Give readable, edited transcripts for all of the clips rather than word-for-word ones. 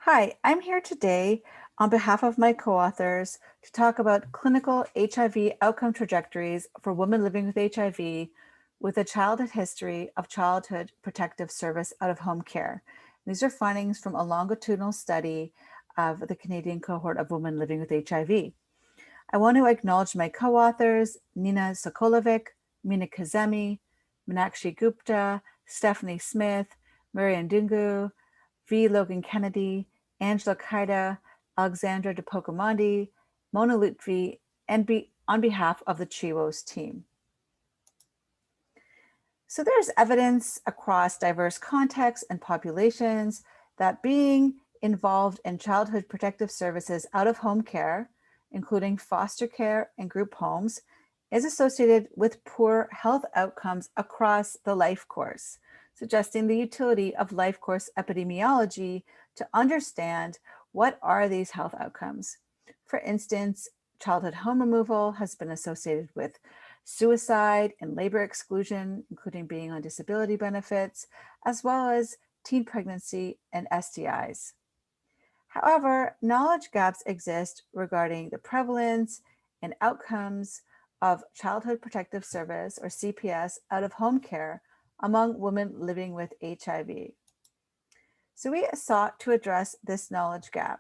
Hi, I'm here today on behalf of my co-authors to talk about clinical HIV outcome trajectories for women living with HIV with a childhood history of childhood protective service out-of-home care. These are findings from a longitudinal study of the Canadian cohort of women living with HIV. I want to acknowledge my co-authors, Nina Sokolovic, Mina Kazemi, Meenakshi Gupta, Stephanie Smith, Marian Dungu, V. Logan Kennedy, Angela Kaida, Alexandra De Pocomondi, Mona Lutfi, and on behalf of the CHIWOS team. So there's evidence across diverse contexts and populations that being involved in childhood protective services out of home care, including foster care and group homes, is associated with poor health outcomes across the life course, suggesting the utility of life course epidemiology to understand what are these health outcomes. For instance, childhood home removal has been associated with suicide and labor exclusion, including being on disability benefits, as well as teen pregnancy and STIs. However, knowledge gaps exist regarding the prevalence and outcomes of childhood protective service, or CPS, out of home care among women living with HIV. So we sought to address this knowledge gap.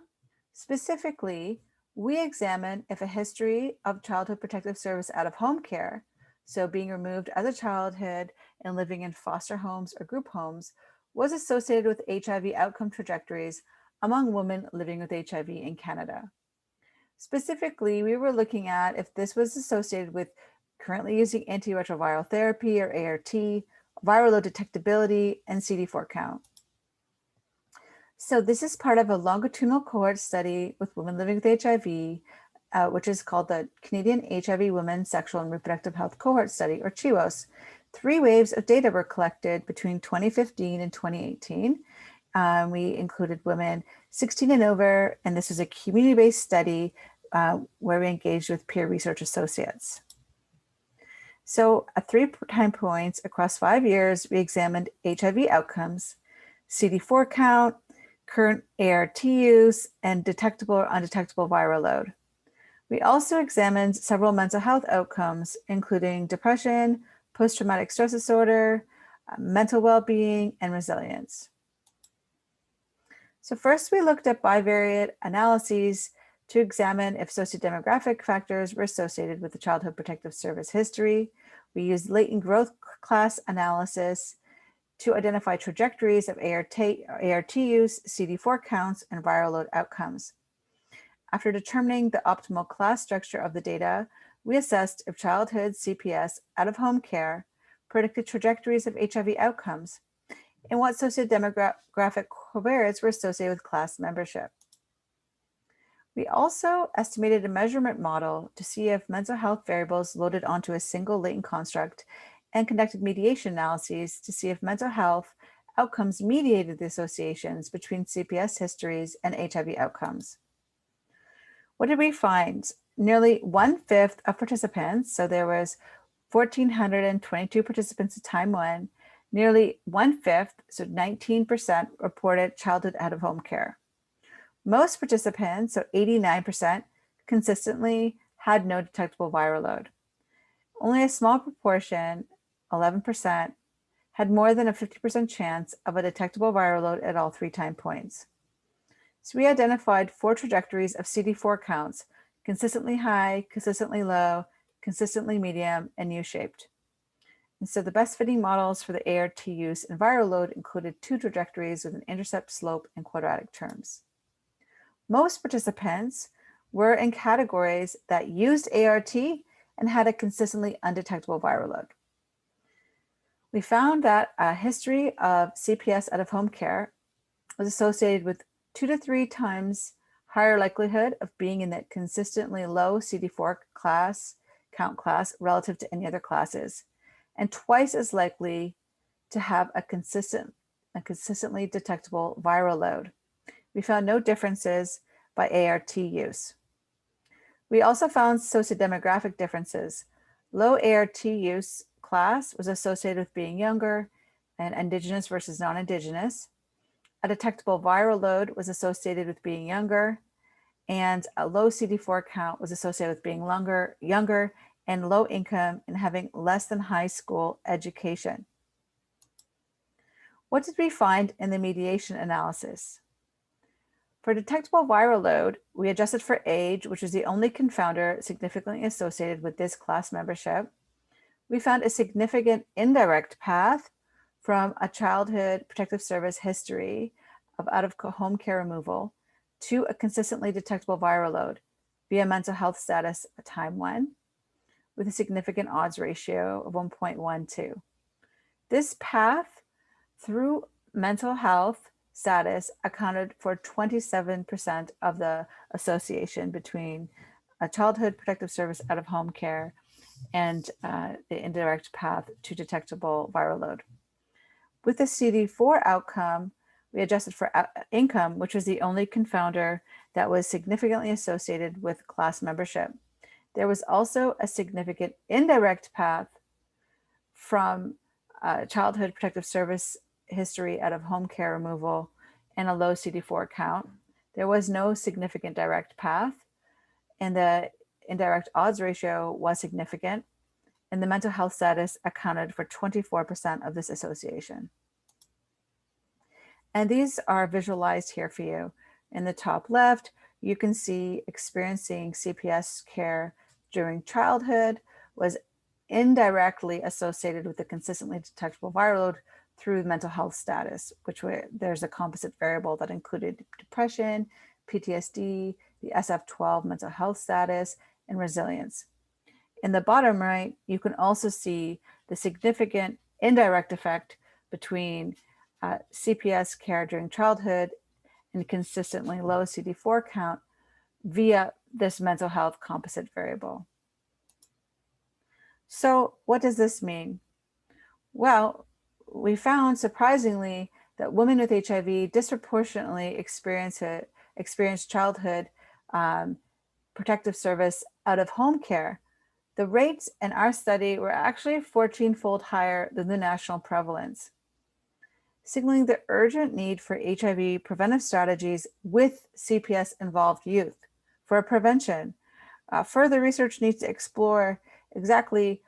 Specifically, we examined if a history of childhood protective service out of home care, so being removed as a childhood and living in foster homes or group homes, was associated with HIV outcome trajectories among women living with HIV in Canada. Specifically, we were looking at if this was associated with currently using antiretroviral therapy or ART, viral load detectability, and CD4 count. So this is part of a longitudinal cohort study with women living with HIV, which is called the Canadian HIV Women Sexual and Reproductive Health Cohort Study, or CHIWOS. 3 waves of data were collected between 2015 and 2018. We included women 16 and over, and this was a community-based study where we engaged with peer research associates. So at 3 time points across 5 years, we examined HIV outcomes, CD4 count, current ART use, and detectable or undetectable viral load. We also examined several mental health outcomes, including depression, post-traumatic stress disorder, mental well-being, and resilience. So first, we looked at bivariate analyses to examine if sociodemographic factors were associated with the childhood protective service history. We used latent growth class analysis to identify trajectories of ART use, CD4 counts, and viral load outcomes. After determining the optimal class structure of the data, we assessed if childhood CPS out-of-home care predicted trajectories of HIV outcomes and what sociodemographic covariates were associated with class membership. We also estimated a measurement model to see if mental health variables loaded onto a single latent construct and conducted mediation analyses to see if mental health outcomes mediated the associations between CPS histories and HIV outcomes. What did we find? Nearly 1/5 of participants, so there was 1,422 participants at time 1, nearly 1/5, so 19%, reported childhood out-of-home care. Most participants, so 89%, consistently had no detectable viral load. Only a small proportion, 11%, had more than a 50% chance of a detectable viral load at all 3 time points. So we identified 4 trajectories of CD4 counts: consistently high, consistently low, consistently medium, and U-shaped. And so the best fitting models for the ART use and viral load included 2 trajectories with an intercept, slope, and quadratic terms. Most participants were in categories that used ART and had a consistently undetectable viral load. We found that a history of CPS out-of-home care was associated with 2 to 3 times higher likelihood of being in that consistently low CD4 count class relative to any other classes, and twice as likely to have a consistently detectable viral load. We found no differences by ART use. We also found sociodemographic differences. Low ART use class was associated with being younger and Indigenous versus non-Indigenous. a detectable viral load was associated with being younger, and a low CD4 count was associated with being younger, and low income and having less than high school education. What did we find in the mediation analysis? For detectable viral load, we adjusted for age, which was the only confounder significantly associated with this class membership. We found a significant indirect path from a childhood protective service history of out-of-home care removal to a consistently detectable viral load via mental health status at time 1, with a significant odds ratio of 1.12. This path through mental health status accounted for 27% of the association between a childhood protective service out-of-home care and the indirect path to detectable viral load. With the CD4 outcome, we adjusted for income, which was the only confounder that was significantly associated with class membership. There was also a significant indirect path from childhood protective service history out of home care removal and a low CD4 count. There was no significant direct path, and the indirect odds ratio was significant, and the mental health status accounted for 24% of this association. And these are visualized here for you. In the top left, you can see experiencing CPS care during childhood was indirectly associated with the consistently detectable viral load through mental health status, which there's a composite variable that included depression, PTSD, the SF12 mental health status, and resilience. In the bottom right, you can also see the significant indirect effect between CPS care during childhood and consistently low CD4 count via this mental health composite variable. So what does this mean? Well, we found surprisingly that women with HIV disproportionately experience childhood protective service out of home care. The rates in our study were actually 14-fold higher than the national prevalence, signaling the urgent need for HIV preventive strategies with CPS involved youth for prevention. Further research needs to explore exactly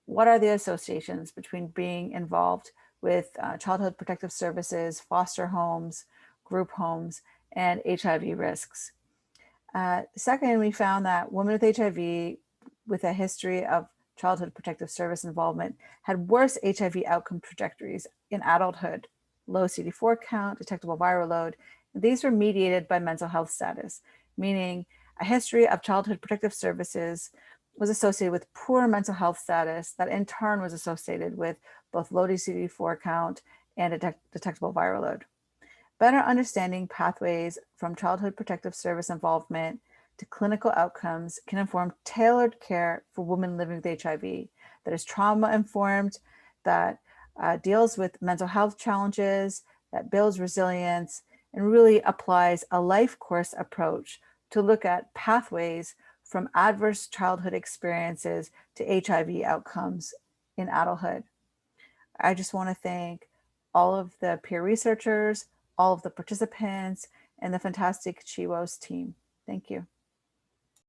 what are the associations between being involved with childhood protective services, foster homes, group homes, and HIV risks. Second, we found that women with HIV with a history of childhood protective service involvement had worse HIV outcome trajectories in adulthood, low CD4 count, detectable viral load. These were mediated by mental health status, meaning a history of childhood protective services was associated with poor mental health status that in turn was associated with both low CD4 count and detectable viral load. Better understanding pathways from childhood protective service involvement to clinical outcomes can inform tailored care for women living with HIV that is trauma-informed, that deals with mental health challenges, that builds resilience, and really applies a life course approach to look at pathways from adverse childhood experiences to HIV outcomes in adulthood. I just want to thank all of the peer researchers, all of the participants, and the fantastic CHIWOS team. Thank you.